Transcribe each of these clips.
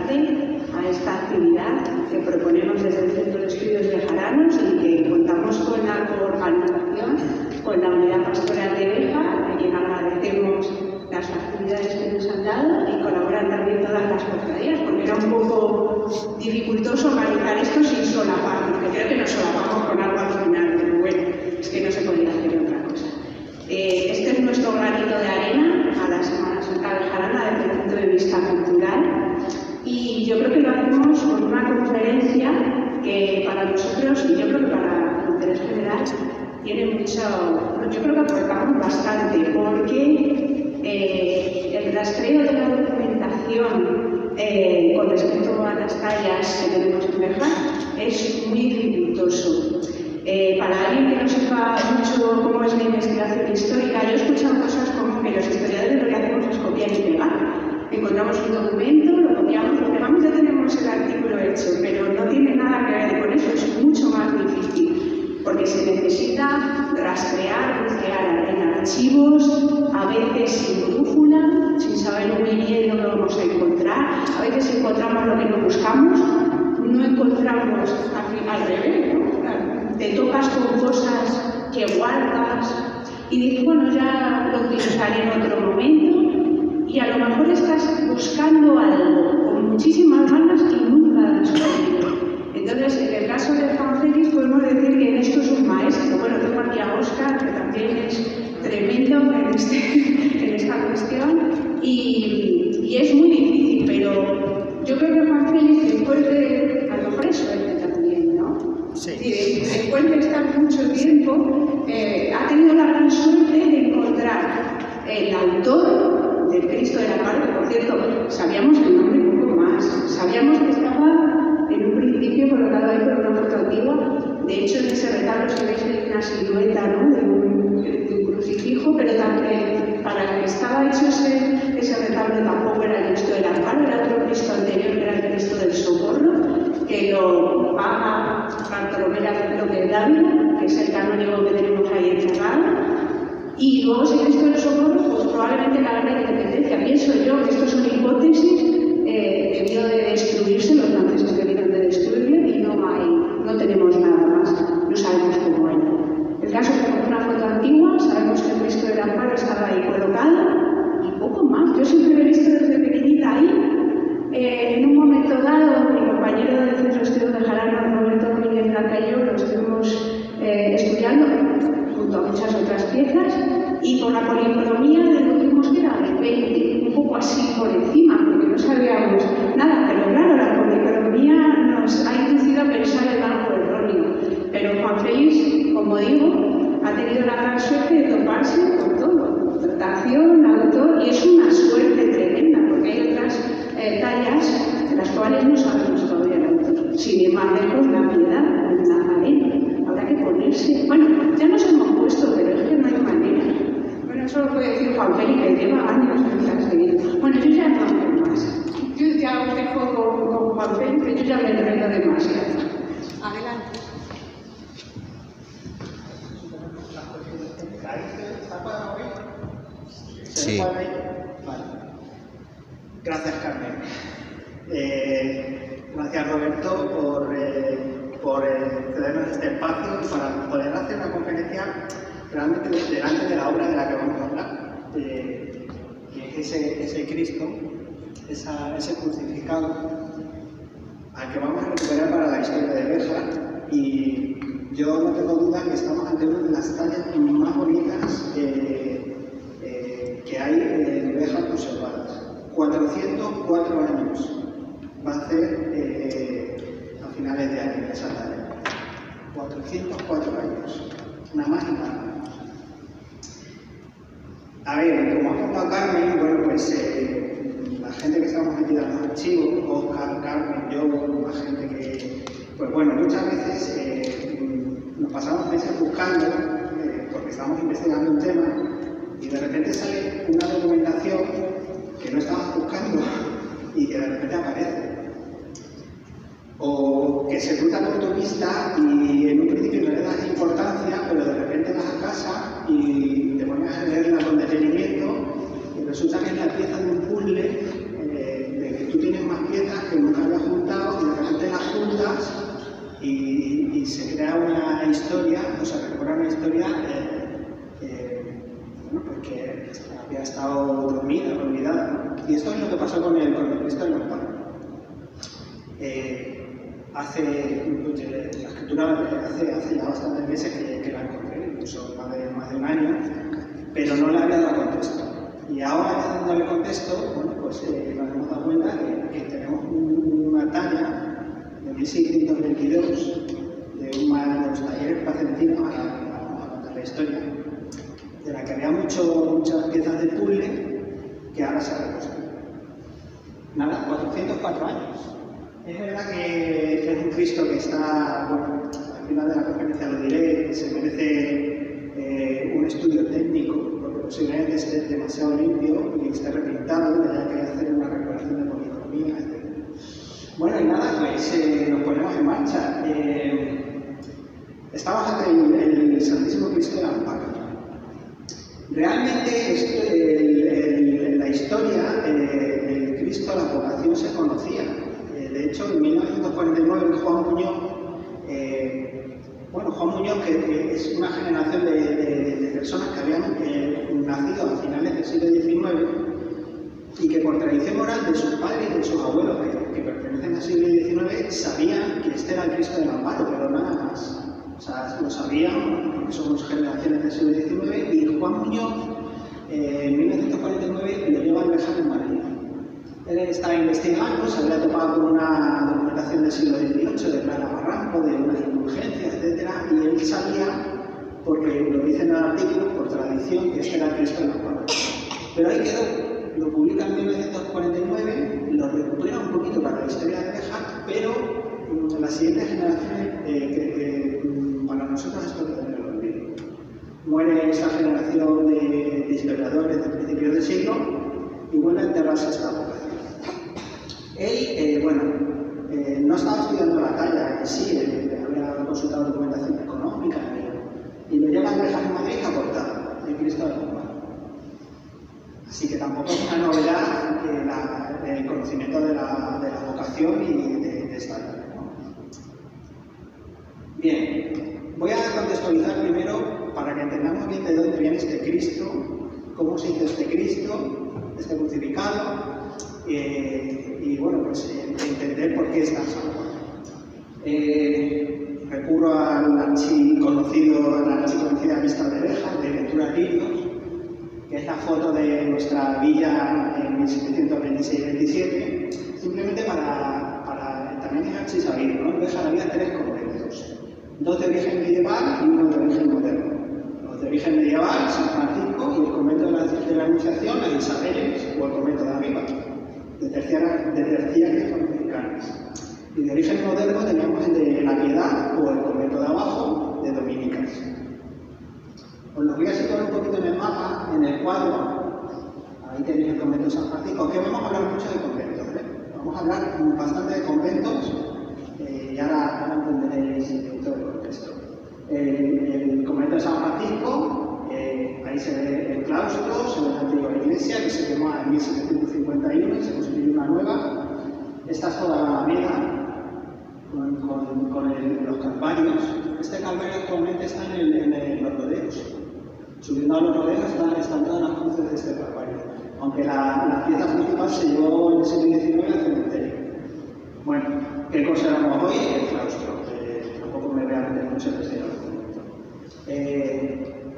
invitarte a esta actividad que proponemos desde el Centro de Estudios Bejaranos y que contamos con la coorganización, con la Unidad Pastoral de Beja, a quien agradecemos las actividades que nos han dado, y colaboran también todas las cofradías, porque era un poco dificultoso organizar esto sin solapar, porque creo que nos solapamos con algo al final, pero bueno, es que no se podía hacer otra cosa. Este es nuestro granito de arena a la Semana Santa Bejarana desde el punto de vista cultural, y yo creo que lo hacemos con una conferencia que para nosotros, y yo creo que para el interés general, tiene mucho, yo creo que aportamos bastante, porque el rastreo de la documentación con respecto a las tallas que tenemos en Beja es muy dificultoso. Para alguien que no sepa mucho cómo es la investigación histórica, yo he escuchado cosas como que los historiadores lo que hacemos es copiar y pegar. Encontramos un documento, lo copiamos, lo pegamos, ya tenemos el artículo hecho, pero no tiene nada que ver con eso, es mucho más difícil, porque se necesita rastrear, bucear en archivos, a veces sin brújula, sin saber muy bien lo que vamos a encontrar, a veces encontramos lo que no buscamos, no encontramos al revés, ¿no? Te tocas con cosas que guardas y dices, bueno, ya lo utilizaré en otro momento, y a lo mejor estás buscando algo con muchísimas ganas y nunca das con ello. Entonces, en el caso de Juan Félix, podemos decir que en esto es un maestro. Bueno, tengo aquí a Óscar, que también es tremendo en esta cuestión, y es muy difícil, pero yo creo que Juan Félix, después de, a lo mejor es suerte también, ¿no? Sí. Después de estar mucho tiempo, ha tenido la gran suerte de encontrar el autor del Cristo de la Paz, que por cierto, sabíamos el nombre un poco más, sabíamos que estaba en un principio colocado ahí por una foto antigua. De hecho, en ese retablo se ve una silueta, ¿no?, de un crucifijo, pero también para el que estaba hecho ese retablo tampoco era el Cristo del Amparo, era otro Cristo anterior, que era el Cristo del Socorro, que lo paga Bartolomé López de Dávila, que es el canónigo que tenemos ahí encerrado. Y luego, si Cristo del Socorro, pues probablemente la gran independencia. Pienso yo que esto es una hipótesis, debió de destruirse, los franceses debieron de destruirle, y no tenemos nada más, no sabemos cómo era. El caso es que con una foto antigua sabemos que el Cristo del Amparo estaba ahí colocado, y poco más. Yo siempre lo he visto desde pequeñita ahí. En un momento dado, mi compañero del Centro de Estudios Bejaranos, Roberto Domínguez Blanca y yo, lo estuvimos estudiando junto a muchas otras piezas, y por la policromía deducimos que era de 20, un poco así por encima, porque no sabíamos nada, pero claro, la policromía nos ha inducido a pensar en algo erróneo. Pero Juan Félix, como digo, ha tenido la gran suerte de toparse con todo, dotación, autor, y es una suerte tremenda, porque hay otras tallas de las cuales no sabemos todavía el autor. Sin ir más lejos, la Piedad, el Nazareno, habrá que ponerse. Bueno, ya nos hemos puesto, pero es que no hay manera. Bueno, eso lo puede decir Juan Félix, que lleva años en seguir. Bueno, yo ya no hablo más. Yo ya os dejo con Juan Félix, que yo ya me enredo demasiado. Adelante. Sí. Gracias, Carmen. Gracias, Roberto, por cedernos este espacio para poder hacer una conferencia realmente delante de la obra de la que vamos a hablar, que es ese Cristo, ese crucificado al que vamos a recuperar para la historia de Beja. Y yo no tengo duda que estamos ante una de las tallas más bonitas que hay en Beja conservadas. 404 años va a hacer a finales de año esa talla. 404 años, nada más y nada menos. A ver, como ha contado Carmen, bueno, pues la gente que estamos metida en los archivos, Óscar, Carmen, yo, la gente que, pues bueno, muchas veces nos pasamos meses buscando, porque estamos investigando un tema, y de repente sale una documentación que no estabas buscando y que de repente aparece. O que se cruza por tu vista y en un principio no le das importancia, pero de repente vas a casa y te pones a leerla con detenimiento y resulta que es la pieza de un puzzle de que tú tienes más piezas que se crea una historia, o se recupera una historia bueno, porque había estado dormida, olvidada. Y esto es lo que pasó con el Cristo del Amparo. La escritura hace ya bastantes meses que la encontré, incluso más de un año, pero no le había dado contexto. Y ahora, dándole contexto, bueno, pues nos hemos dado cuenta que tenemos una talla de 1622 de los talleres placentinos, vamos a contar la historia, de la que había muchas piezas de puzzle que ahora se han reconstruido. Nada, 404 años. Es verdad que es un Cristo que está, bueno, al final de la conferencia lo diré, que se merece un estudio técnico, porque posiblemente esté demasiado limpio y esté repintado, y haya que hacer una recuperación de policromía, etc. Bueno, y nada, pues nos ponemos en marcha. Estamos ante el Santísimo Cristo del Amparo. Realmente en la historia el Cristo, la vocación se conocía. De hecho, en 1949 Juan Muñoz, que es una generación de personas que habían nacido a finales del siglo XIX y que por tradición oral de sus padres y de sus abuelos, que pertenecen al siglo XIX, sabían que este era el Cristo del Amparo, pero nada más. O sea, lo sabían porque somos generaciones del siglo XIX, y Juan Muñoz en 1949 lo lleva a viajar en Madrid. Él estaba investigando, se había topado con una documentación del siglo XVIII de Clara Barranco, de unas indulgencias, etc. Y él sabía, porque lo dice en el artículo, por tradición, que este era el Cristo del Amparo. Pero ahí quedó, lo publica en 1949, lo recupera un poquito para la historia de Béjar, pero en las siguientes generaciones, para nosotros esto que tener el olvido. Muere esa generación de historiadores de principios del siglo y vuelve a enterrarse esta vocación. Él, no estaba estudiando la talla en sí, había consultado documentación económica y lo lleva a dejar en Madrid aportada, el Cristo del Amparo. Así que tampoco es una novedad el conocimiento de la vocación y de esta talla, ¿no? Bien, voy a contextualizar primero para que entendamos bien de dónde viene este Cristo, cómo se hizo este Cristo, este crucificado, y bueno, pues entender por qué está salvo. Recurro a la archiconocida Vista de Béjar, de Ventura Lirios, que es la foto de nuestra villa en 1726-27, simplemente para también es archisabido, ¿no? En Béjar había 3 conventos, 2 de origen medieval y 1 de origen moderno. Los de origen medieval, San Francisco, y el convento de la Anunciación, las Isabeles, o el convento de arriba, de terciarias franciscanas. Y de origen moderno teníamos el de la Piedad, o el convento de abajo, de dominicas. Os los voy a situar un poquito en el mapa, en el cuadro. Ahí tenéis el convento de San Francisco, aunque vamos a hablar mucho de conventos, Vamos a hablar bastante de conventos, y ahora entenderéis todo el contexto. El convento de San Francisco, ahí se ve el claustro, se ve la antigua iglesia que se quemó en 1751 y se construyó una nueva. Esta es toda la alameda con los calvarios. Este calvario actualmente está en los rodeos. Subiendo a los rodeos están todas las cruces de este calvario. Aunque la pieza principal se llevó en el siglo XIX al cementerio. Bueno, ¿qué conservamos hoy? El claustro. Tampoco me voy a meter mucho en ese argumento.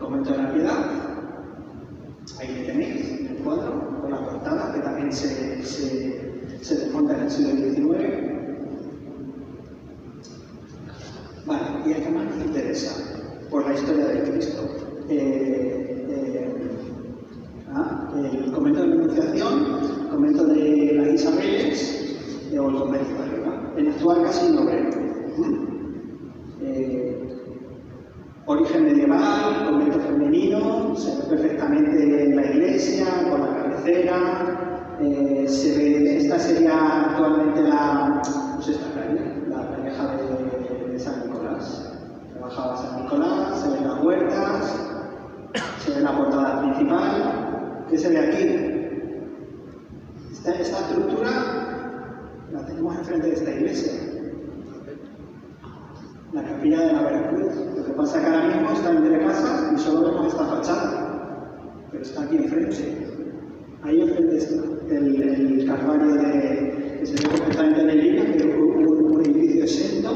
Convento de la Piedad. Ahí lo tenéis, el cuadro, con la portada, que también se desmonta en el siglo XIX. Vale, y el que más nos interesa, por la historia de Cristo. El convento de la Anunciación, el convento de las Isabeles, o el convento de arriba, el actual casi obrero. Origen medieval, convento femenino, se ve perfectamente la iglesia, con la cabecera, se ve, esta sería actualmente la calleja de San Nicolás. Se bajaba San Nicolás, se ven las huertas, se ve la portada principal. ¿Qué se ve aquí? Esta estructura la tenemos enfrente de esta iglesia. la capilla de la Veracruz. Lo que pasa es que ahora mismo está entre casas y solo vemos esta fachada, pero está aquí enfrente. Ahí enfrente está el Calvario que se ve perfectamente en el libro, que es un edificio exento,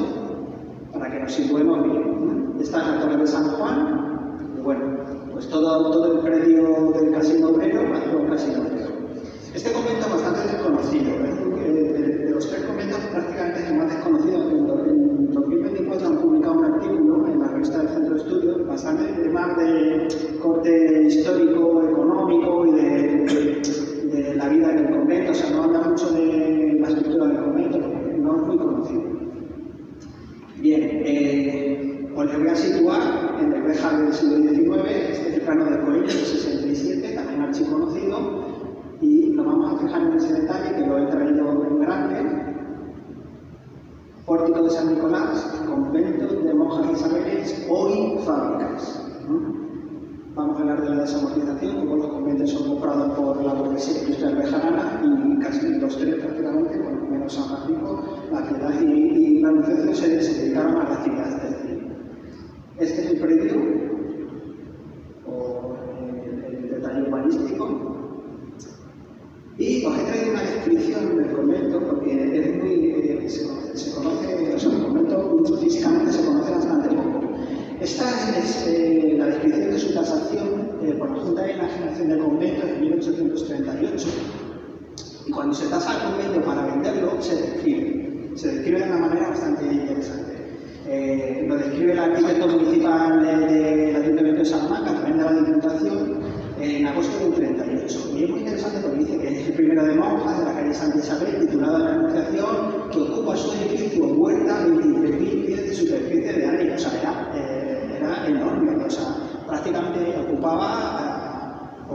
para que nos situemos bien. Está en la Torre de San Juan, y bueno, pues todo el predio del Casino Obrero, el Casino Obrero. Este convento es bastante desconocido, de los tres conventos prácticamente es el más desconocido. En 2024 han publicado un artículo en la revista del Centro de Estudios bastante más de corte histórico, económico y de la vida del convento. O sea, no habla mucho de la estructura del convento porque no es muy conocido. Bien, os les voy a situar en el Béjar del siglo XIX, este es el plano de Coello del 67, también archiconocido. Y nos vamos a fijar en ese detalle que lo he traído en grande. Pórtico de San Nicolás, convento de monjas isabelias, hoy fábricas. Vamos a hablar de la desamortización, como los conventos son comprados por la burguesía industrial bejarana y casi los tres prácticamente, bueno, menos San Francisco, la Piedad y la Anunciación se dedicaron a la actividad textil. Este es el predio, o el detalle urbanístico. Y os he traído una descripción del convento porque es muy, se conoce, o sea, el convento físicamente se conoce bastante poco. Esta es la descripción de su tasación por la Junta de Enajenación del Convento en 1838. Y cuando se tasa el convento para venderlo, se describe de una manera bastante interesante. Lo describe el arquitecto municipal del Ayuntamiento de Salamanca, también de la Diputación, en agosto del 38. Y es muy interesante porque dice que es el primero de monjas de la calle Santa Isabel, titulado La Anunciación, que ocupa su edificio huerta 23.000 pies de superficie de área. O sea, era enorme. O sea, prácticamente ocupaba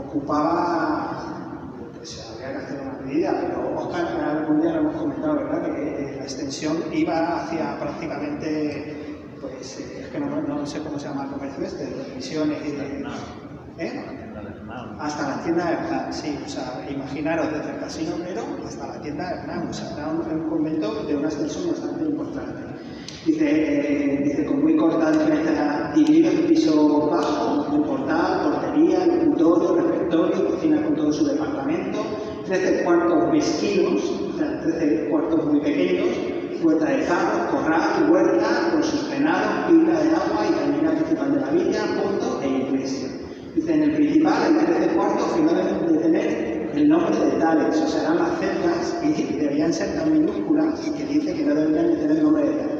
pues habría que hacer una medida, pero Oscar algún día lo hemos comentado, ¿verdad? Que la extensión iba hacia prácticamente, pues es que no sé cómo se llama el comercio este, de televisiones y de... Hasta la tienda de Hernán, sí, o sea, imaginaros desde el Casino Obrero hasta la tienda de Hernán, o sea, era un convento de una extensión bastante importante. Dice con muy corta diferencia, dividido en piso bajo, un portal, portería, locutorio, refectorio, cocina con todo su departamento, 13 cuartos mezquinos, o sea, 13 cuartos muy pequeños, puerta de carro, corral, huerta, con sus frenados, pica de agua y cañera principal de la villa, fondo e iglesia. Dice, en el principal hay 13 cuartos que no deben de tener el nombre de tales, o sea, eran las celdas y debían ser tan minúsculas que dice que no deberían de tener el nombre de tales.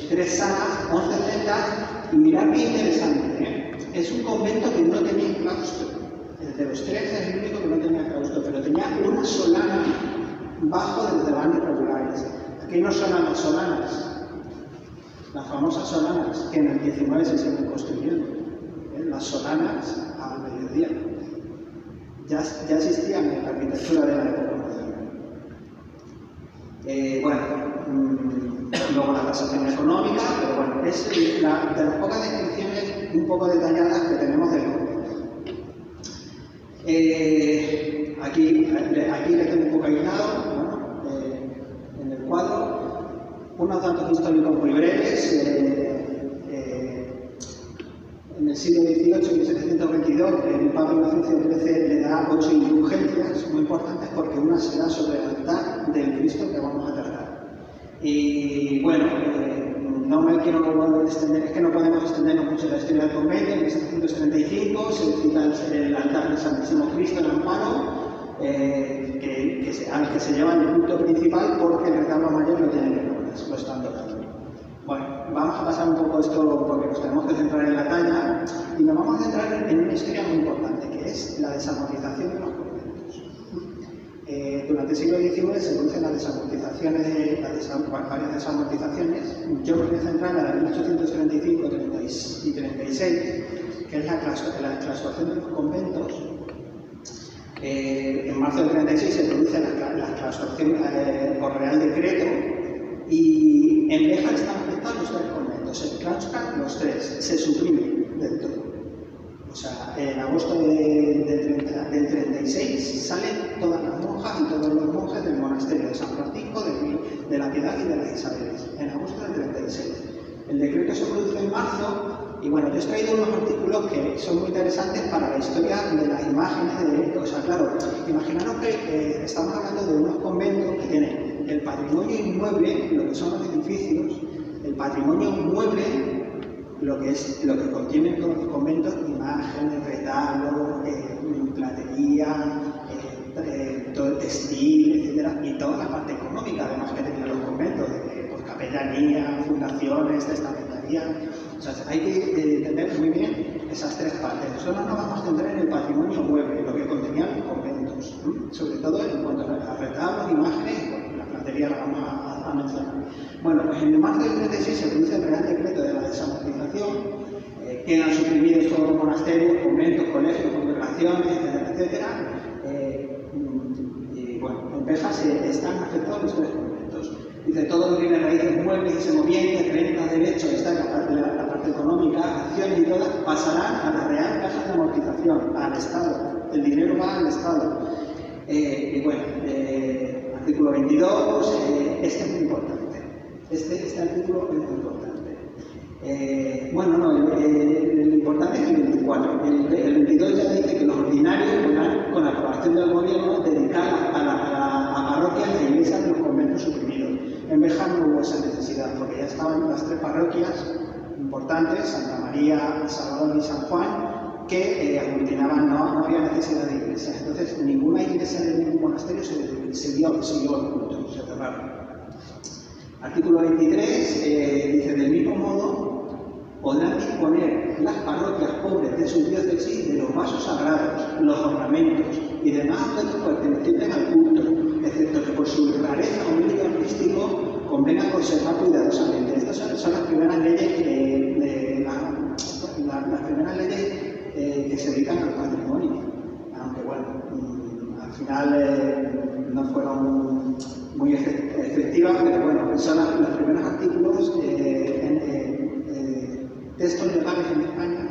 3 salas, 11 celdas, y mirad qué interesante, es un convento que no tenía claustro. De los 3 es el único que no tenía claustro, pero tenía una solana bajo de los devanes regulares. Aquí no son las solanas, las famosas solanas que en el 19 se siguen construyendo. Las solanas al mediodía ya existían en la arquitectura de la época moderna. Luego la tasación económica, pero bueno, es de las pocas descripciones un poco detalladas que tenemos del convento. Aquí le tengo un poco aislado, en el cuadro, unos datos históricos muy breves. En el siglo XVIII, 1722, el Papa Inocencio XIII le da 8 indulgencias muy importantes porque una será sobre el altar del Cristo que vamos a tratar. Y bueno, no me quiero extender, es que no podemos extendernos mucho en la historia del convento. En 1735 se cita el altar del Santísimo Cristo en Amparo, al que se lleva en el culto principal porque el retablo mayor no tiene columnas, lo están dorando. Bueno, vamos a pasar un poco esto porque nos tenemos que centrar en la talla y nos vamos a centrar en una historia muy importante que es la desamortización de los conventos. Durante el siglo XIX se producen las desamortizaciones, varias desamortizaciones. Yo me voy a centrar en la de 1835 y 36, que es la clausuración de los conventos. En marzo del 36 se produce la clausuración por Real Decreto. Y en Béjar están los 3 conventos, se claustran los 3, se suprimen del todo. O sea, en agosto del 36 salen todas las monjas y todos los monjes del monasterio de San Francisco, de la Piedad y de las Isabeles, en agosto del 36. El decreto se produce en marzo y bueno, yo he traído unos artículos que son muy interesantes para la historia de las imágenes. O sea, claro, imaginaros que estamos hablando de unos conventos que tienen el patrimonio inmueble, lo que son los edificios, el patrimonio mueble, lo que contienen todos los conventos, imágenes, retablos, platería, todo el textil, etcétera, y toda la parte económica, además que tenían los conventos, pues capellanía, fundaciones, testamentaría. O sea, hay que entender muy bien esas tres partes. Nosotros nos vamos a centrar en el patrimonio mueble, lo que contenían los conventos, sobre todo en cuanto a retablos, imágenes, y la platería la vamos a mencionar. Bueno, pues en marzo del 36 se produce el Real Decreto de la Desamortización. Quedan suprimidos todos los monasterios, conventos, colegios, congregaciones, etcétera, etcétera. Y bueno, en Béjar están afectados los tres conventos. Dice, todos los bienes raíces muebles y semovientes, rentas, derechos, está en la parte económica, acciones y todas, pasarán a la Real Caja de Amortización, al Estado. El dinero va al Estado. Y bueno, artículo 22, este es muy importante. Este artículo es muy importante. Bueno, no, lo importante es el 24. El 22 ya dice que los ordinarios podrán, con la aprobación del gobierno, dedicar a parroquias e iglesias de los conventos suprimidos. En Béjar no hubo esa necesidad, porque ya estaban las tres parroquias importantes, Santa María, Salvador y San Juan, que aglutinaban, no había necesidad de iglesias. Entonces, ninguna iglesia de ningún monasterio siguió el culto, se cerraron. Artículo 23 dice, del mismo modo, podrán disponer las parroquias pobres de su diócesis de los vasos sagrados, los ornamentos y demás objetos pertenecientes al culto, excepto que por su rareza o medio artístico convenga conservar cuidadosamente. Estas son las primeras leyes, las primeras leyes que se dedican al patrimonio, aunque bueno, al final no fueron muy efectivas, pero bueno, son los primeros artículos textos legales en España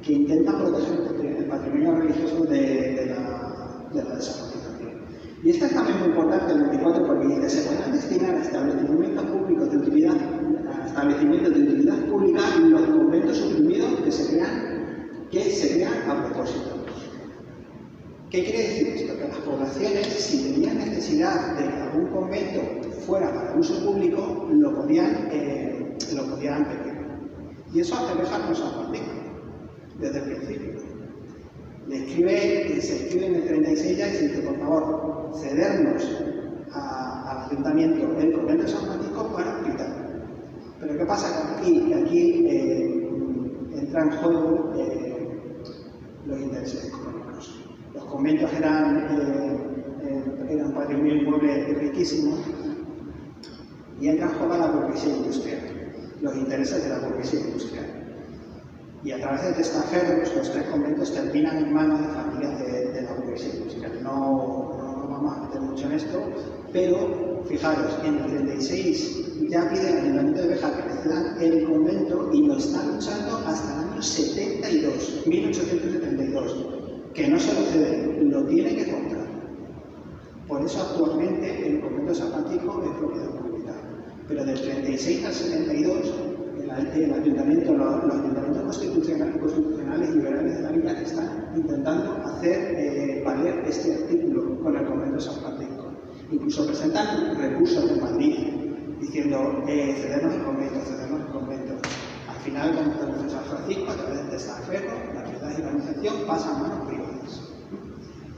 que intentan proteger el patrimonio religioso de la desamortización. Y esta es también muy importante, el 24, porque dice, se podrán destinar a establecimientos públicos de utilidad, pública los conventos suprimidos que se crean a propósito. ¿Qué quiere decir esto? Que las poblaciones, si tenían necesidad de que algún convento fuera para uso público, lo podían pedir. Y eso hace Béjar con San Francisco, desde el principio. Se escribe en el 36 ya y se dice, por favor, cedernos al ayuntamiento el convento de San Francisco para hospital. Pero ¿qué pasa? Que aquí entra en juego los intereses económicos. Los conventos eran un patrimonio inmueble riquísimo y entra en juego la burguesía industrial, los intereses de la burguesía industrial. Y a través de testaferros, los tres conventos terminan en manos de familias de la burguesía industrial. No vamos a meter mucho en esto, pero fijaros, en el 36 ya pide el Ayuntamiento de Béjar que le cedan el convento y lo está luchando hasta el año 72, 1872, que no se lo ceden, lo tiene que comprar. Por eso actualmente el convento de San Francisco es propiedad pública. Pero del 36 al 72, los ayuntamientos constitucionales liberales de la villa están intentando hacer valer este artículo con el convento de San Francisco. Incluso presentan recursos en Madrid diciendo cedernos el convento, cedernos el convento. Al final, con el convento de San Francisco, a través del testaferro, la propiedad y la organización pasan a manos privadas.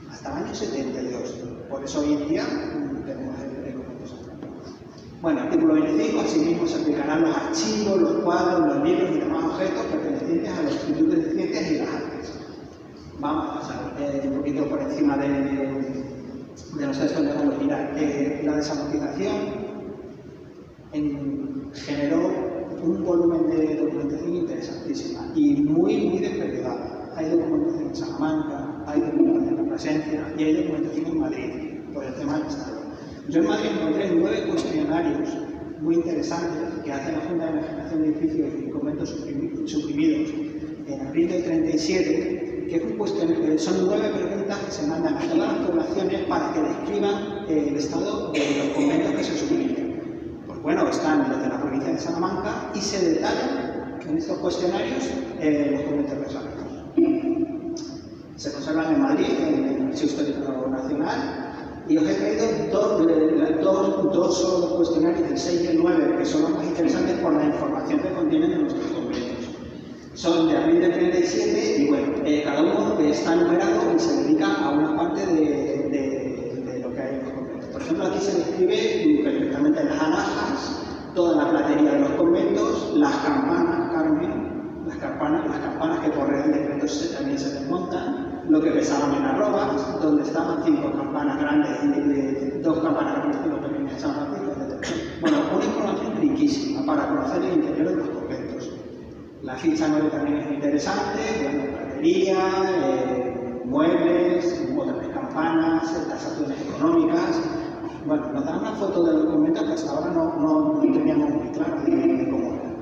Hasta el año 72. Por eso hoy en día tenemos el convento de San Francisco. Bueno, artículo 25, asimismo se aplicarán los archivos, los cuadros, los libros y demás objetos pertenecientes a los institutos de ciencias y las artes. Vamos a pasar un poquito por encima de los textos legales. Mirad, la desamortización generó un volumen de documentación interesantísima y muy desperdigada. Hay documentación en Salamanca, hay documentación en Plasencia y hay documentación en Madrid por el tema del Estado. Yo en Madrid encontré 9 cuestionarios muy interesantes que hace la Junta de Enajenación de Edificios y Conventos Suprimidos en abril del 37, que es un cuestionario, son 9 preguntas que se mandan a todas las poblaciones para que describan el estado de los conventos que se suprimen. Pues bueno, están los de la provincia de Salamanca y se detallan en estos cuestionarios los conventos riojanos. Se conservan en Madrid, en el Museo Histórico Nacional, y os he traído dos cuestionarios, el 6 y el 9, que son los más interesantes por la información que contienen en nuestros conventos. Son de abril del 37 y bueno, cada uno está numerado y se dedica a una parte de lo que hay en los conventos. Por ejemplo, aquí se describe perfectamente las alhajas, toda la platería de los conventos, las campanas, Carmen, las campanas que por Real Decreto también se desmontan, lo que pesaban en arrobas, donde estaban 5 campanas grandes y 2 campanas grandes y 5 pequeñas de San Francisco, etc. Bueno, una información riquísima para conocer el interior de los conventos. La ficha 9 también es interesante, bueno, platería, muebles, otras campanas, tasaciones económicas. Bueno, nos dan una foto de los conventos que hasta ahora no teníamos muy claro de cómo era.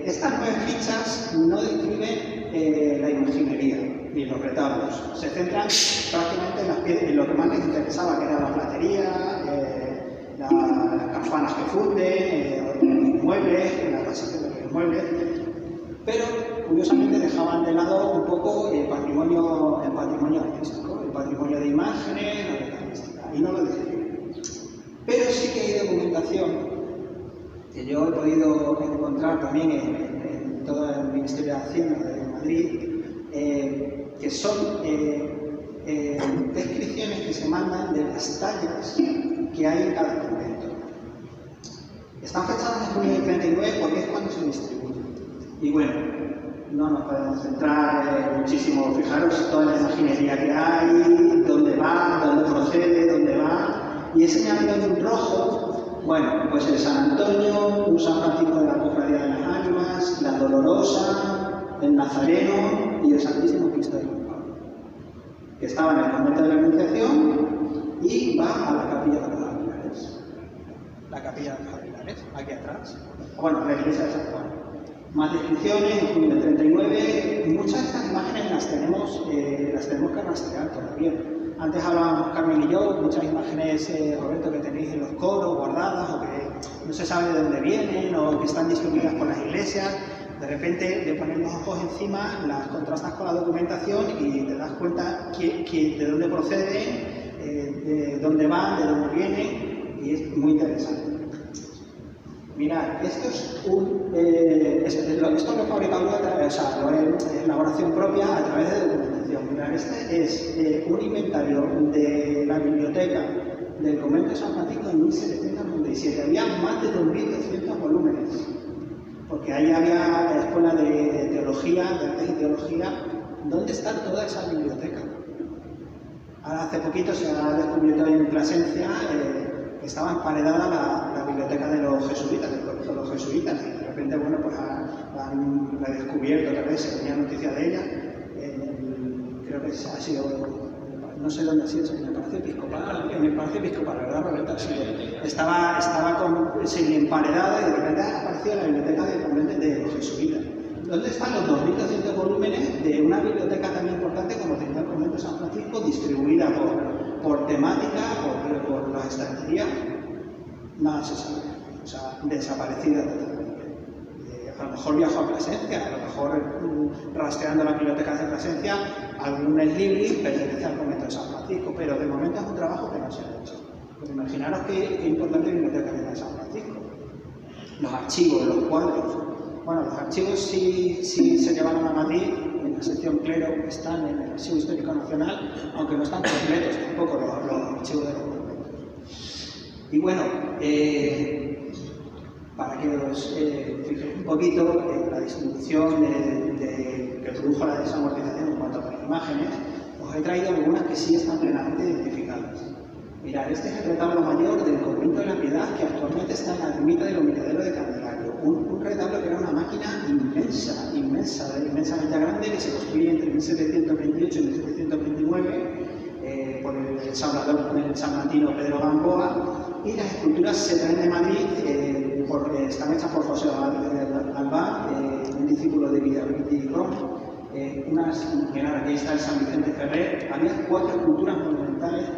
Estas 9 fichas no describen la imaginería ni los retablos. Se centran prácticamente en lo que más les interesaba, que era la platería, las campanas que funden, los muebles, la tasación de los muebles, pero curiosamente dejaban de lado un poco el patrimonio artístico, el patrimonio de imágenes, la metalística, y no lo describen. Pero sí que hay documentación que yo he podido encontrar también en todo el Ministerio de Hacienda de Madrid, que son descripciones que se mandan de las tallas que hay en cada convento. Están fechadas en junio del 39 porque es cuando se distribuyen. Y bueno, no nos podemos centrar muchísimo, fijaros toda la imaginería que hay, dónde va, dónde procede, dónde va, y he señalado en rojo, bueno, pues el San Antonio, un San Francisco de la Cofradía de las Ánimas, la Dolorosa, el Nazareno y el Santísimo Cristo de San Pablo, que estaba en el convento de la Anunciación y va a la Capilla de los Aguilares. La Capilla de los Aguilares, aquí atrás. Bueno, la iglesia de San Juan. Más descripciones, en junio del 39, muchas de estas imágenes las tenemos que rastrear todavía. Antes hablábamos Carmen y yo, muchas imágenes, Roberto, que tenéis en los coros guardadas, o que no se sabe de dónde vienen, o que están distribuidas por las iglesias. De repente, de poner los ojos encima, las contrastas con la documentación y te das cuenta de dónde proceden, de dónde van, de dónde vienen, y es muy interesante. Mirad, esto lo he fabricado lo he elaboración propia a través de documentación. Mirad, este es un inventario de la biblioteca del convento de San Francisco en 1797. Había más de 2.200 volúmenes, porque ahí había escuela de teología, de artes y teología. ¿Dónde está toda esa biblioteca? Ahora, hace poquito se ha descubierto en Plasencia que estaba emparedada la biblioteca de los jesuitas, del colegio de los jesuitas, y de repente, bueno, pues la han descubierto otra vez, se tenía noticia de ella. Creo que ha sido, no sé dónde ha sido, en el Palacio Episcopal, ¿verdad, Roberto? Sí, estaba semi-emparedada y de repente ha aparecido la biblioteca del convento de los jesuitas. ¿Dónde están los 2.200 volúmenes de una biblioteca tan importante como tenía el convento de San Francisco, distribuida por temática, por las estanterías? Nada se sabe. O sea, desaparecida totalmente. A lo mejor viajó a Plasencia, a lo mejor rastreando las bibliotecas de Plasencia, algún ex-libris pertenece al convento de San Francisco, pero de momento es un trabajo que no se ha hecho. Pues imaginaros qué importante biblioteca tiene San Francisco. Los archivos, los cuadros. Bueno, los archivos sí se llevaron a Madrid, en la sección clero, están en el Archivo Histórico Nacional, aunque no están completos tampoco los archivos de los conventos. Y bueno, para que os fijéis un poquito la distribución que produjo la desamortización en cuanto a las imágenes, os he traído algunas que sí están plenamente identificadas. Mirad, este es el retablo mayor del convento de la Piedad, que actualmente está en la ermita del Humilladero de Candelario. Un retablo que era una máquina inmensamente grande, que se construye entre 1728 y 1729 por el salmantino Pedro Gamboa, y las esculturas se traen de Madrid, están hechas por José Albán, un discípulo de Villaverde y Rom. Mirad, aquí está el San Vicente Ferrer. Había 4 esculturas monumentales documentales,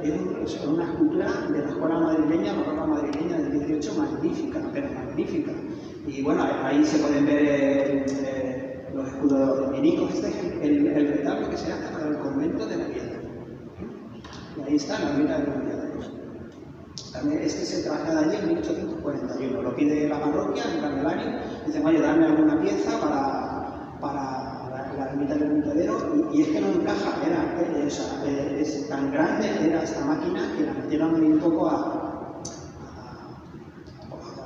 es una escultura de la escuela madrileña, barroca madrileña del 18, magnífica, pero magnífica. Y bueno, ahí se pueden ver los escudos dominicos. Este es el retablo que se hace para el convento de la Piedra. Y ahí está la ermita de los Piedreros. También este se traslada allí en 1841. Lo pide la parroquia, el Candelario, dicen, oye, dame alguna pieza para la ermita del Piedrero, y es que no encaja, es tan grande, era esta máquina que la metieron ahí un poco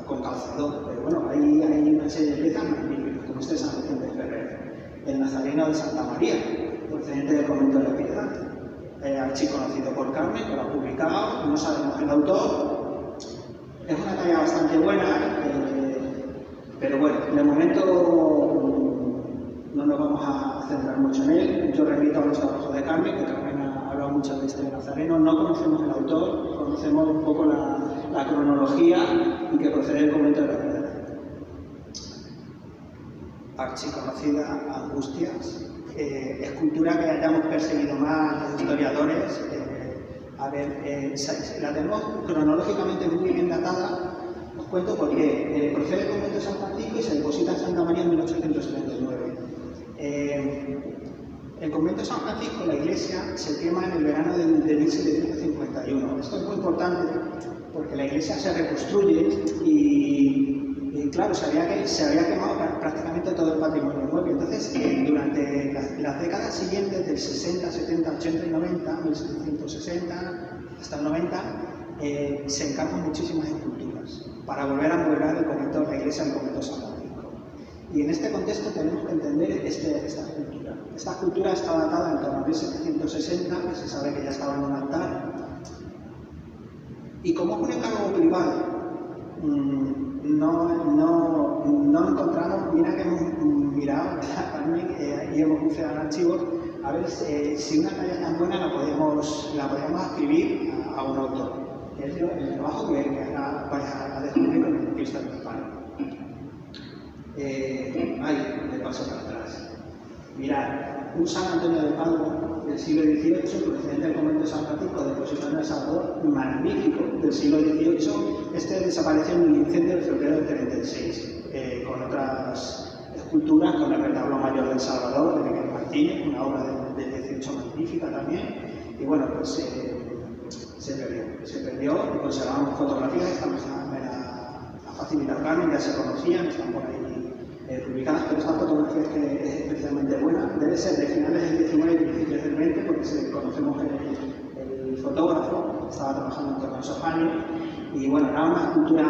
con calzador. Pero bueno, hay una serie de piezas magníficas, como este San Vicente Ferrer, el Nazareno de Santa María, procedente del convento de la Piedad. Archiconocido por Carmen, que lo ha publicado, no sabemos el autor. Es una talla bastante buena, pero bueno, de momento no nos vamos a centrar mucho en él. Yo remito a los trabajos de Carmen, que Carmen ha hablado mucho de este Nazareno. No conocemos el autor, conocemos un poco la cronología y que procede del convento de la Piedad. Archiconocida Angustias. Escultura que hayamos perseguido más los historiadores. La tenemos cronológicamente muy bien datada. Os cuento porque procede del convento de San Francisco y se deposita en Santa María en 1839. El convento de San Francisco, la iglesia, se quema en el verano de 1751. Esto es muy importante porque la iglesia se reconstruye y claro, se había quemado prácticamente todo el patrimonio inmueble. Entonces, durante las décadas siguientes, del 60, 70, 80 y 90, 1760 hasta el 90, se encargan muchísimas esculturas para volver a amueblar el convento, la iglesia del convento de San Francisco. Y en este contexto tenemos que entender esta escultura. Esta escultura está datada en torno a 1760, que se sabe que ya estaba en un altar. Y como es un encargo privado, no encontramos, mira que hemos mirado, Carmen, y hemos buceado en archivos, a ver si una talla tan buena la podemos escribir a un autor. Es el trabajo que ahora vais a descubrir con el Cristo del Amparo. Le paso para atrás. Mirad, un San Antonio de Padua del siglo XVIII, procedente del convento de San Francisco, depositado en El Salvador, magnífico, del siglo XVIII. Este desapareció en un incendio de febrero del 36, con otras esculturas, con el retablo mayor del Salvador, de Miguel Martínez, una obra del 18 magnífica también. Y bueno, pues se perdió y conservamos fotografías, estamos a facilitar Carmen, ya se conocían, están por ahí publicadas, pero esta fotografía que es especialmente buena, debe ser de finales del 19 y principios del 20, porque conocemos el fotógrafo, estaba trabajando en torno a esos años, y bueno, era una escultura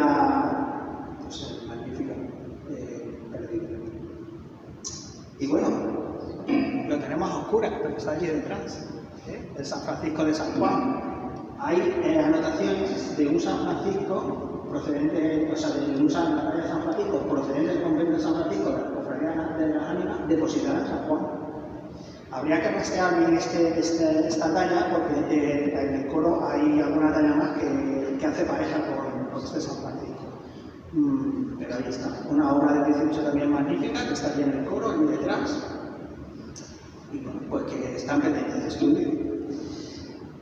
magnífica, perdida. Y bueno, lo tenemos a oscuras, pero está allí detrás, el San Francisco de San Juan. Hay anotaciones de un San Francisco procedente, de un la talla de San Francisco, procedente del convento de San Francisco, de la Cofradía de las Ánimas, depositada en San Juan. Habría que rastrear bien esta talla, porque en el coro hay alguna talla más que hace pareja con este San Francisco. Pero ahí está, una obra del 18 también magnífica, que está aquí en el coro y detrás. Y bueno, pues que están pendientes de estudio.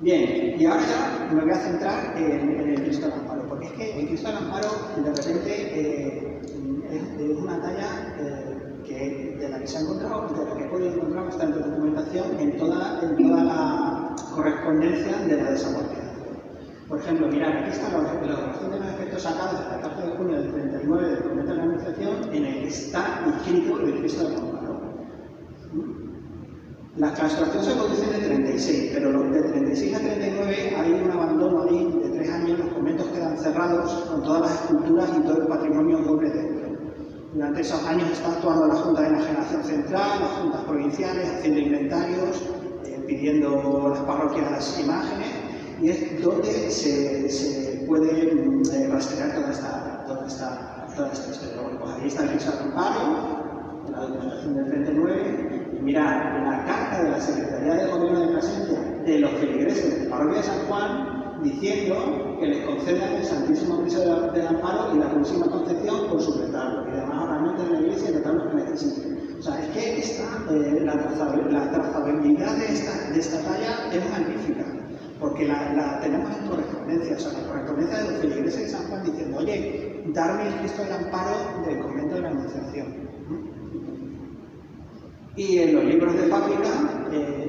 Bien, y ahora ya me voy a centrar en el Cristo del Amparo, porque es que el Cristo del Amparo de repente es una talla de la que se ha encontrado, de la que he podido encontrar bastante documentación en toda la correspondencia de la desamortización. Por ejemplo, mirad, aquí está la oración de los efectos sacados hasta el 14 de junio del 39 del convento de la Anunciación, en el que está inscrito el Cristo del Amparo. La clausuración se produce de 36, pero de 36 a 39 hay un abandono ahí de 3 años, los conventos quedan cerrados con todas las esculturas y todo el patrimonio doble dentro. Durante esos años está actuando la Junta de Enajenación Central, las juntas provinciales, haciendo inventarios, pidiendo las parroquias imágenes, y es donde se puede rastrear toda esta historia. Bueno, pues ahí está el Cristo del Amparo, la documentación del 39. Mirad, la carta de la Secretaría de Gobierno de Plasencia de los feligreses de la parroquia de San Juan, diciendo que les concedan el Santísimo Cristo del Amparo y la Purísima Concepción por su retablo, y demás ornamentos de la iglesia y retablos que necesiten. O sea, es que la trazabilidad de esta talla es magnífica. porque la tenemos en correspondencia, o sea, la correspondencia de los feligreses de San Juan diciendo, oye, darme el Cristo del Amparo del convento de la Anunciación. Y en los libros de fábrica,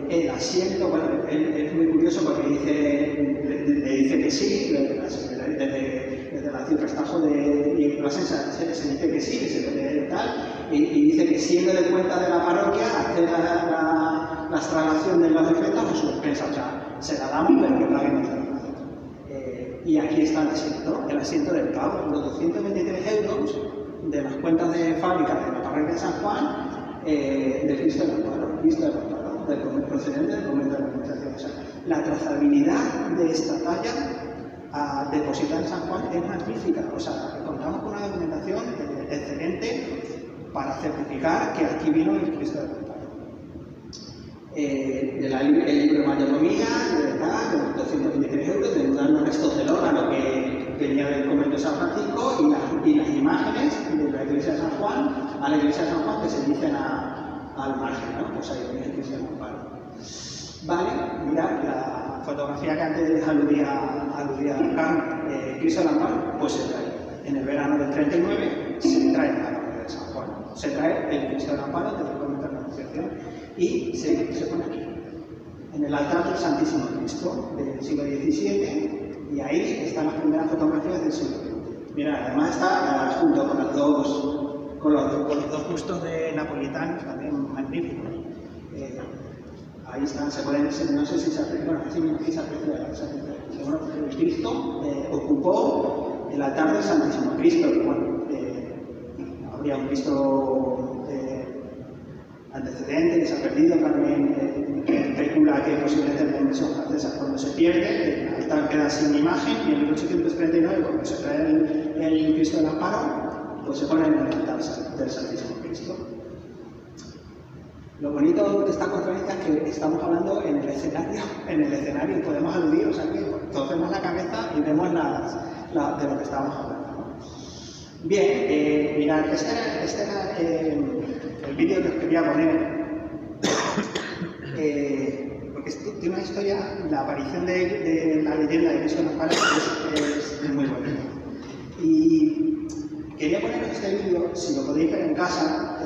el asiento, bueno, es muy curioso porque le dice que sí, desde la Ciprestajo de Plasencia se dice que sí, que se puede tal, y dice que siendo de cuenta de la parroquia, hacer la extracción de los efectos en su despensa, o sea, se la damos pero que paguen nuestra relación. Y aquí está el asiento del pago, los 223 euros de las cuentas de fábrica de la parroquia de San Juan, del Cristo del Amparo, procedente del convento de la Anunciación. O sea, la trazabilidad de esta talla depositada en San Juan es magnífica. O sea, contamos con una documentación excelente para certificar que aquí vino el Cristo del Amparo. El libro de mayordomía, de los 223 euros, de darnos restos del órgano que venía del convento de San Francisco y las imágenes de la iglesia de San Juan, a la iglesia de San Juan que se dicen al margen, ¿no? Pues ahí viene el Cristo del Amparo. Vale, mirad la fotografía que antes aludía a Cristo del Amparo, pues se trae. En el verano del 39 se trae la parroquia de San Juan, se trae el Cristo del Amparo desde el convento de la Anunciación y se pone aquí, en el altar del Santísimo Cristo del siglo XVII, y ahí están las primeras fotografías del siglo XX. Mira, además está junto con los dos bustos de napolitanos, también magníficos. Ahí están, se pueden, no sé si se aprecia, bueno, sí se aprecia, bueno, el Cristo ocupó el altar del Santísimo Cristo, que bueno, habría un Cristo antecedente que se ha perdido, también especula que posiblemente en la inversión francesa cuando se pierde, el altar queda sin imagen y en 1839 cuando se trae el Cristo del Amparo, pues se pone en el altar del Santísimo Cristo. Lo bonito de esta conferencia es que estamos hablando en el escenario podemos aludir, o sea que torcemos la cabeza y vemos de lo que estábamos hablando, ¿no? Bien, mirad, este era el vídeo que os quería poner, porque tiene una historia, la aparición de la leyenda de Cristo del Amparo es muy bonita. Y quería poneros este vídeo, si lo podéis ver en casa,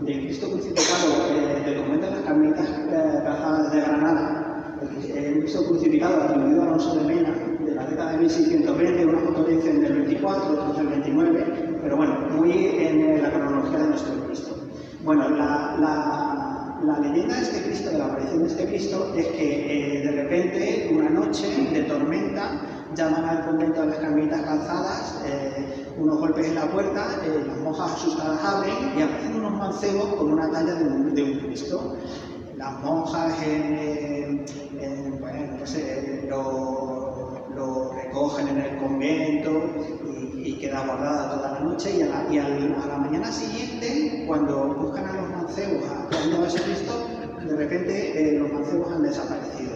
del Cristo crucificado del convento de las Carmelitas Calzadas de Granada, el Cristo crucificado atribuido a Alonso de Mena, de la década de 1620, unos autores dicen del 24, otros del 29, pero bueno, muy en la cronología de nuestro Cristo. Bueno, la leyenda de este Cristo, de la aparición de este Cristo, es que de repente, una noche de tormenta, llaman al convento de las Carmelitas Calzadas, unos golpes en la puerta, las monjas asustadas abren y aparecen unos mancebos con una talla de un Cristo. Las monjas bueno, no sé, lo recogen en el convento y queda guardada toda la noche y a la mañana siguiente, cuando buscan a los mancebos a ese Cristo, de repente los mancebos han desaparecido.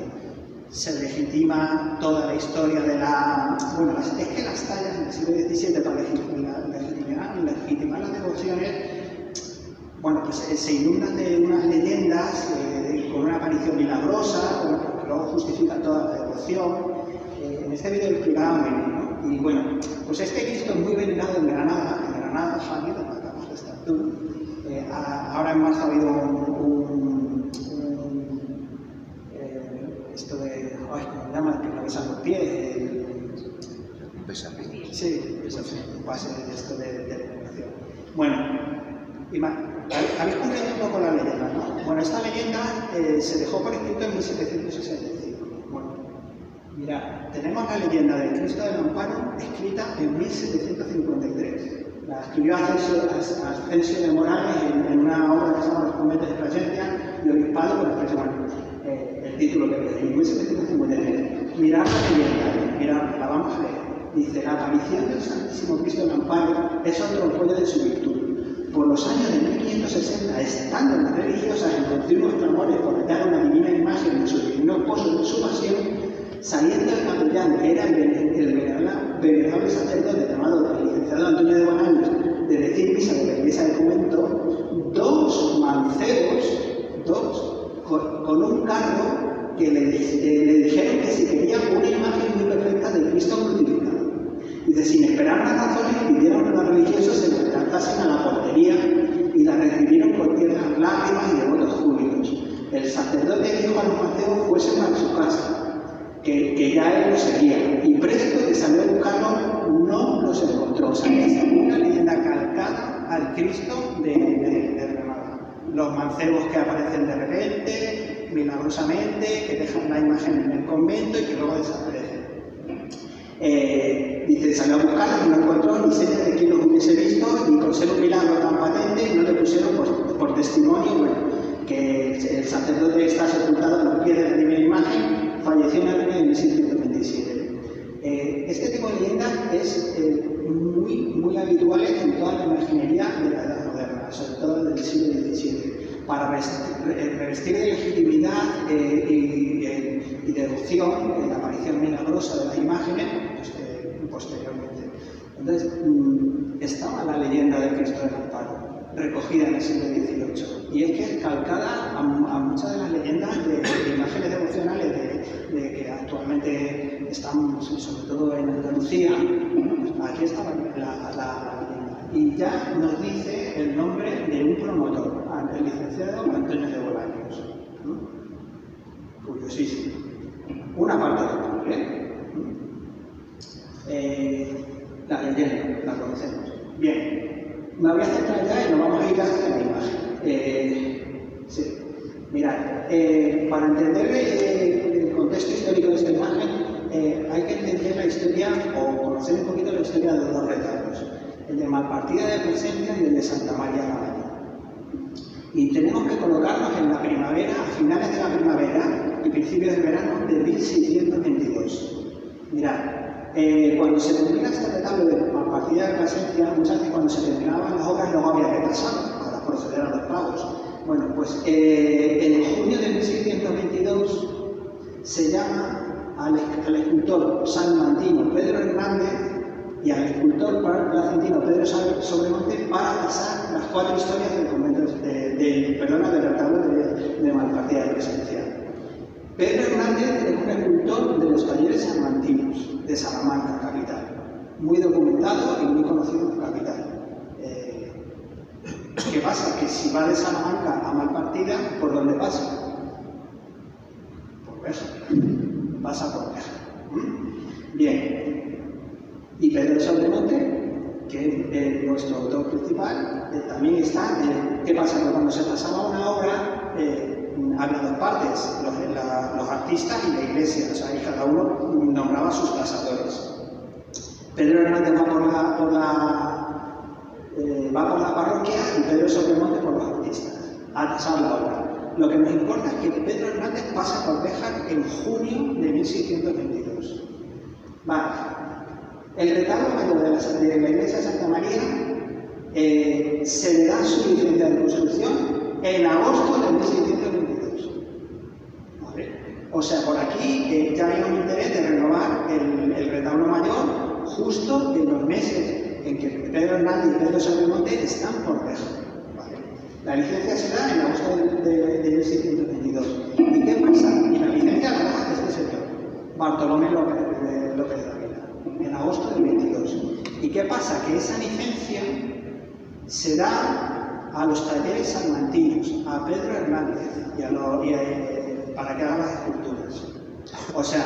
Se legitima toda la historia de la... Bueno, es que las tallas en el siglo XVII para legitimar las devociones, bueno, pues se inundan de unas leyendas con una aparición milagrosa, que luego justifica toda la devoción. En este vídeo lo explicaba muy bien, ¿no? Y bueno, pues este Cristo es muy venerado en Granada, Javi, donde acabamos de estar tú. Ahora en marzo ha habido esto de, ¿cómo se llama? Que no besan los pies. Un besapiés. Sí, eso sí, base de esto de veneración. Bueno, habéis comprendido un poco la leyenda, ¿no? Bueno, esta leyenda se dejó por escrito en 1765. Bueno, mirad, tenemos la leyenda del Cristo del Amparo escrita en 1753. La escribió Ascensio de Morales en una obra que se llama Los conventos de Plasencia y Obispado por los el título que viene en 1753. Mirad la leyenda, mirad, la vamos a leer. Dice, la aparición del Santísimo Cristo del Amparo es otro rollo de su virtud. Por los años de 1560, estando las religiosas en continuos clamores por hallar una divina imagen de su divino esposo de su pasión, saliendo el capellán, que era el venerable sacerdote llamado el licenciado Antonio de Bonantes, de decir misa de la iglesia del convento, dos mancebos, con un carro que le dijeron que si quería raras razones pidieron a los religiosos se adelantasen a la portería y la recibieron con tiernas lágrimas y devotos júbilos. El sacerdote dijo a los mancebos fuesen a su casa, que ya él los seguía, y presto que salió a buscarlos no los encontró. O sea, es una leyenda calcada al Cristo de Granada. Los mancebos que aparecen de repente, milagrosamente, que dejan la imagen en el convento y que luego desaparecen. Dice, salió a buscarlos y no encontró ni seña de quien los hubiese visto, y con ser un milagro tan patente no le pusieron por testimonio, bueno, que el sacerdote está sepultado a los pies de la divina imagen, falleció en el año de 1627. Este tipo de leyendas es muy habituales en toda la imaginería de la Edad Moderna, sobre todo del siglo XVII, para revestir de legitimidad y devoción en la aparición milagrosa de las imágenes posteriormente. Entonces, estaba la leyenda del Cristo del Amparo, recogida en el siglo XVIII, y es que es calcada a muchas de las leyendas de imágenes devocionales de que actualmente están, sobre todo en Andalucía. Aquí está la leyenda, y ya nos dice el nombre de un promotor, el licenciado Antonio de Bolaños. Curiosísimo. Una parte del nombre. La leyenda, la conocemos. Bien, me voy a centrar ya y nos vamos a ir hacia la imagen. Sí. Mirad, para entender el contexto histórico de esta imagen, hay que entender la historia o conocer un poquito la historia de dos retablos, el de Malpartida de Plasencia y el de Santa María la Mayor. Y tenemos que colocarnos en la primavera, a finales de la primavera y principios del verano de 1622. Mirad, cuando se termina este retablo de Malpartida de Plasencia, muchas veces cuando se terminaban las obras no había que pasar para proceder a los pagos. Bueno, pues en junio de 1622 se llama al escultor salmantino Pedro Hernández y al escultor placentino Pedro Sobremonte para pasar las 4 historias del convento del retablo de Malpartida de Plasencia. Pedro Hernández es un escultor de los talleres salmantinos de Salamanca, capital, muy documentado y muy conocido en la capital. ¿Qué pasa? Que si va de Salamanca a Malpartida, ¿por dónde pasa? Por Béjar. Pasa por Béjar. Bien. Y Pedro Sobremonte, que es nuestro autor principal, también está. ¿Qué pasa? Que cuando se pasaba una obra, había dos partes, los artistas y la iglesia, o sea, y cada uno nombraba sus pasadores. Pedro Hernández va por la parroquia y Pedro Sobremonte por los artistas, a pasar la obra. Lo que nos importa es que Pedro Hernández pasa por Béjar en junio de 1622. Vale. El retablo mayor de la iglesia de Santa María se le da su licencia de construcción en agosto de 1622. ¿Vale? O sea, por aquí ya hay un interés de renovar el retablo mayor justo en los meses en que Pedro Hernández y Pedro Sobremonte están por Béjar. ¿Vale? La licencia se da en agosto de 1622. ¿Y qué pasa? Y la licencia la da este señor, Bartolomé López de Ávila, en agosto del 22. ¿Y qué pasa? Que esa licencia se da a los talleres salmantinos, a Pedro Hernández para que haga las esculturas. O sea,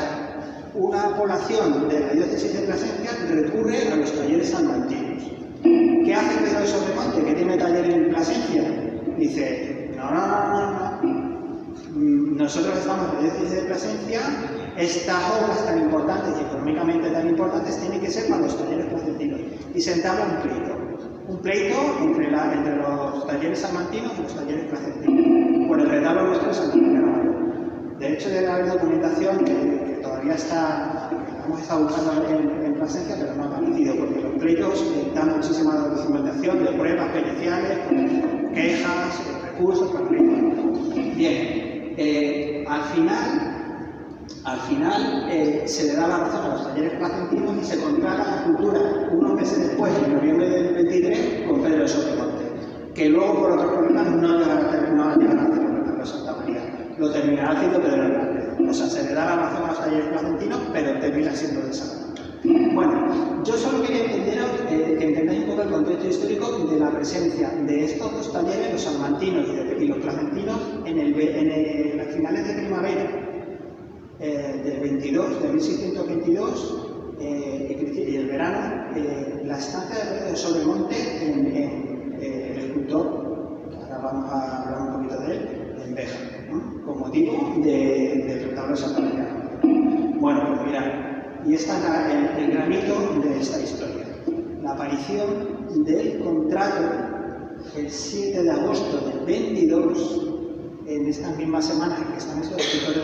una población de la diócesis de Plasencia recurre a los talleres salmantinos. ¿Qué hace Pedro Sobremonte, que tiene taller en Plasencia? Dice, no. Nosotros estamos en la diócesis de Plasencia, estas obras tan importantes y económicamente tan importantes tienen que ser para los talleres placentinos. Y se entabla un pleito entre los talleres salmantinos y los talleres placentinos, por el retablo nuestro de Santa María la Mayor. De hecho, debe haber documentación que todavía hemos estado buscando en Plasencia, pero no ha aparecido, porque los pleitos dan muchísima documentación de pruebas periciales, quejas, recursos, bien, al final se le da la razón a los talleres placentinos y se contrata la escultura unos meses después, en noviembre del 23, con Pedro Sobremonte, que luego por otros problemas no llegará a hacer el retablo de Santa María. Lo terminará haciendo Pedro Hernández. O sea, se le da la razón a los talleres placentinos, pero termina siendo de Salamanca. Bueno, yo solo quería que entendáis un poco el contexto histórico de la presencia de estos dos talleres, los salmantinos y los clementinos, en las finales de primavera del 22, de 1622, y el verano, la estancia de Sobremonte en el escultor, ahora vamos a hablar un poquito de él, en Béjar, ¿no? Con motivo del retablo de Santa María. Bueno, pues mirad, y esta es el granito de esta historia. La aparición del contrato el 7 de agosto del 22, en estas mismas semanas en que están estos escritores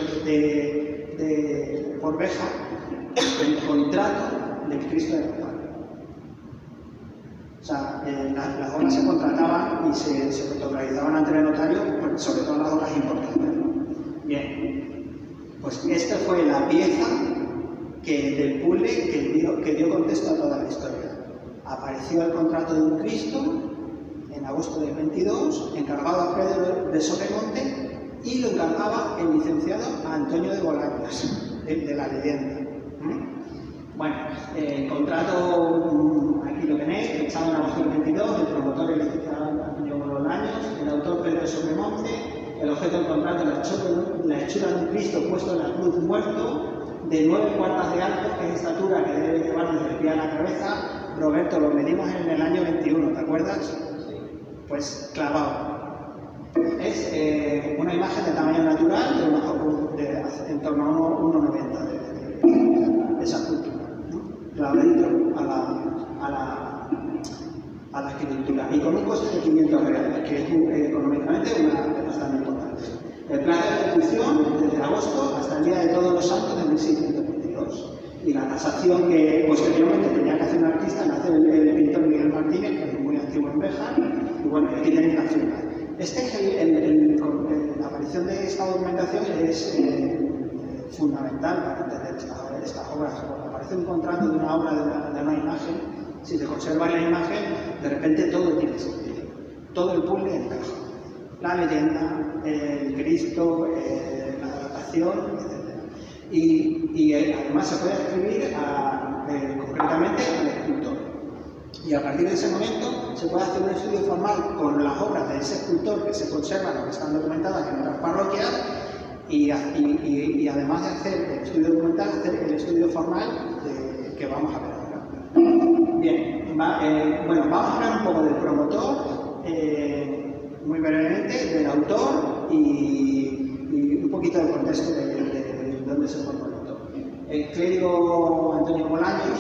por Béjar, el contrato del Cristo de Rafael. O sea, las obras se contrataban y se fotografían ante el notario, sobre todo las obras importantes, ¿no? Bien, pues esta fue la pieza del puzzle que dio contexto a toda la historia. Apareció el contrato de un Cristo en agosto del 22, encargado a Pedro de Sobremonte, y lo encargaba el licenciado Antonio de Bolaños, de la leyenda. Bueno, el contrato, aquí lo tenéis, fechado en agosto del 22, el promotor el licenciado Antonio Bolaños, el autor Pedro de Sobremonte, el objeto del contrato la hechura de un Cristo puesto en la cruz muerto, de 9 cuartas de alto, que es estatura que debe llevar desde el pie a la cabeza. Roberto, lo medimos en el año 21, ¿te acuerdas? Pues clavado. Es una imagen de tamaño natural, en torno a 1,90 de esa escultura, ¿no? Clavadito a la escritura y con un coste de 500 reales, que es económicamente bastante importante. El plazo de ejecución desde agosto hasta el Día de Todos los Santos de 1622. Y la tasación que posteriormente tenía que hacer un artista, la hace el pintor Miguel Martínez, que es muy antiguo en Béjar, y bueno, aquí tenéis la firma. La aparición de esta documentación es fundamental para entender estas obras. Cuando aparece un contrato de una obra, de una imagen, si se conserva la imagen, de repente todo tiene sentido. Todo el puzzle encaja. La leyenda, el Cristo, la datación, etc. Y además se puede escribir concretamente al escultor. Y a partir de ese momento se puede hacer un estudio formal con las obras de ese escultor que se conservan o que están documentadas en otras parroquias y además de hacer el estudio documental, hacer el estudio formal que vamos a ver ahora. Bien, bueno, vamos a hablar un poco del promotor, muy brevemente, del autor y un poquito del contexto de dónde se formó el autor. El clérigo Antonio Bolaños,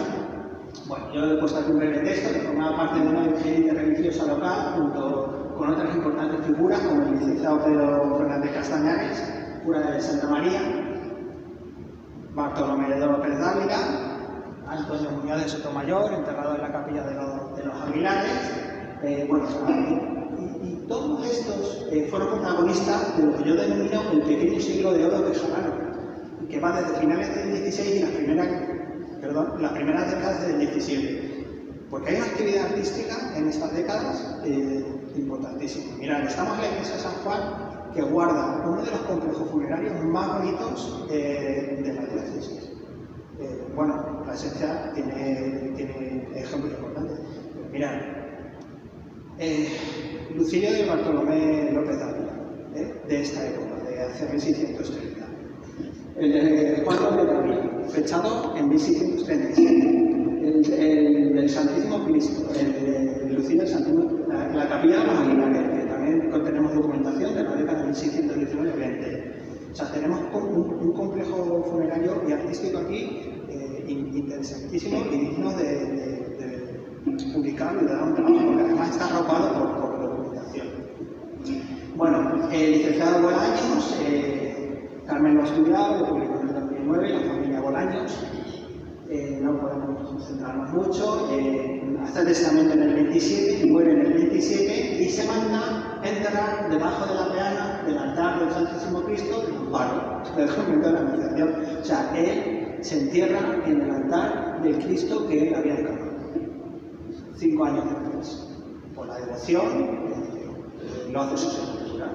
bueno, yo he puesto aquí un breve texto que formaba parte de una experiencia religiosa local junto con otras importantes figuras como el licenciado Pedro Fernández Castañares, cura de Santa María, Bartolomé de López Dávila, Antonio Muñoz de Sotomayor, enterrado en la capilla de los Aguilares, bueno, y todos estos fueron protagonistas de lo que yo denomino el pequeño siglo de oro bejarano, que va desde finales del 16 y las primeras décadas del 17. Porque hay una actividad artística en estas décadas importantísima. Mirad, estamos en la iglesia de San Juan, que guarda uno de los complejos funerarios más bonitos de la diócesis. Bueno, la esencia tiene ejemplos importantes. Mirad, Lucilio de Bartolomé López Dávila, de esta época, de hace 1630. Juan López Dávila, fechado en 1637. El del Santísimo Cristo, el de Lucilio del Santísimo, la capilla de los Aguilares, que también tenemos documentación de la década de 1619-20. O sea, tenemos un complejo funerario y artístico aquí interesantísimo y digno de publicarlo y de dar un trabajo, porque además está arropado por documentación. Bueno, el licenciado Bolaños, Carmen lo ha estudiado, lo publicó en el 2009, la familia Bolaños. No podemos centrarnos mucho, hace el testamento en el 27 y muere en el 27 y se manda enterrar debajo de la peana del altar del Santísimo Cristo en Amparo, del convento de la Anunciación. O sea, él se entierra en el altar del Cristo que él había encarnado 5 años después. Por la devoción, lo hace su sepultura,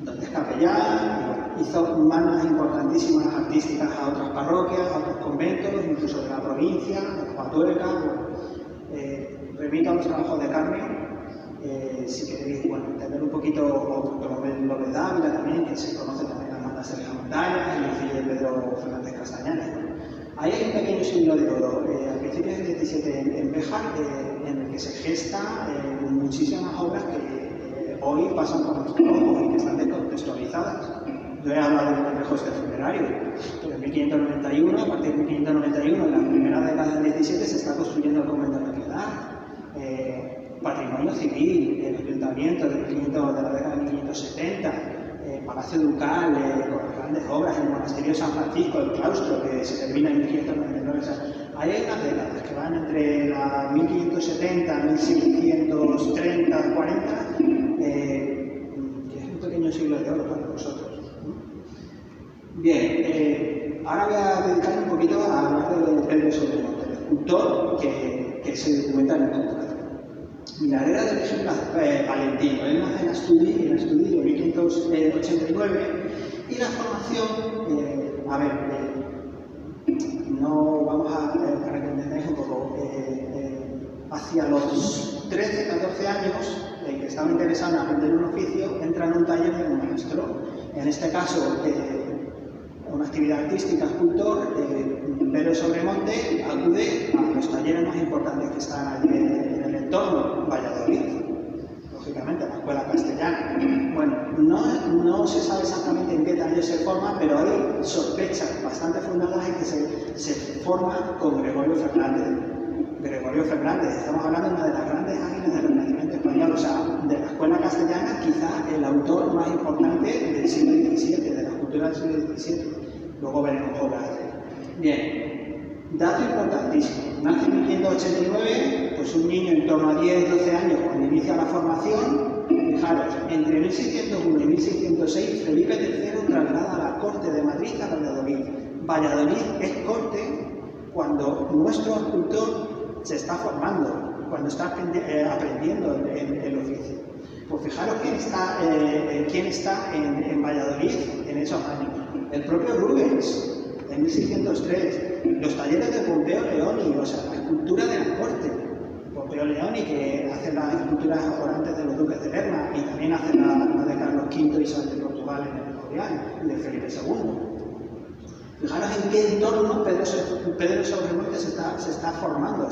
donde es capellán. hizo manos importantísimas artísticas a otras parroquias, a otros conventos, incluso de la provincia, de Covatuerca. Remito a los trabajos de Carmen, si queréis entender un poquito lo de Dávila también, que se conoce también las mandas de las montañas, el filho de Pedro Fernández Castañares. Ahí hay un pequeño siglo de oro, a principios del 17 en Béjar, en el que se gesta muchísimas obras que hoy pasan por nuestros ojos y que están descontextualizadas. Yo he hablado del complejo este funerario, pero en 1591, a partir de 1591, en la primera década del 17, se está construyendo el convento de la Piedad. Patrimonio civil, el ayuntamiento de la década de 1570, Palacio Ducal, con grandes obras, el monasterio de San Francisco, el claustro, que se termina en 1599. O sea, ahí hay unas décadas que van entre la 1570, 1630, 40, que es un pequeño siglo de oro para nosotros. Bien, ahora voy a dedicarme un poquito a hablar de Pedro Sobremonte, el escultor que se documenta en el contrato. Mira, era de origen palentino, él nace en Astudillo en 1589, y la formación, no vamos para que entendáis un poco, hacia los 13, 14 años, que estaba interesado en aprender un oficio, entra en un taller de un maestro, en este caso, una actividad artística, escultor, Pedro Sobremonte acude a los talleres más importantes que están allí en el entorno, Valladolid, lógicamente, la escuela castellana. Bueno, no se sabe exactamente en qué taller se forma, pero hay sospechas bastante fundadas en que se forma con Gregorio Fernández. Gregorio Fernández, estamos hablando de una de las grandes águilas del Renacimiento español, o sea, de la escuela castellana, quizá el autor más importante del siglo XVII, de la cultura del siglo XVII. Luego veremos obras de él. Bien, dato importantísimo. Nace en 1589, pues un niño en torno a 10, 12 años cuando inicia la formación. Fijaros, entre 1601 y 1606, Felipe III traslada a la corte de Madrid a Valladolid. Valladolid es corte cuando nuestro escultor se está formando, cuando está aprendiendo el oficio. Pues fijaros quién está en Valladolid en esos años. El propio Rubens, en 1603, los talleres de Pompeo Leoni, o sea, la escultura de la corte. Pompeo Leoni, que hace las esculturas orantes de los duques de Lerma y también hace la de Carlos V y Isabel de Portugal en el Escorial y de Felipe II. Fijaros en qué entorno Pedro Sobremonte se está formando.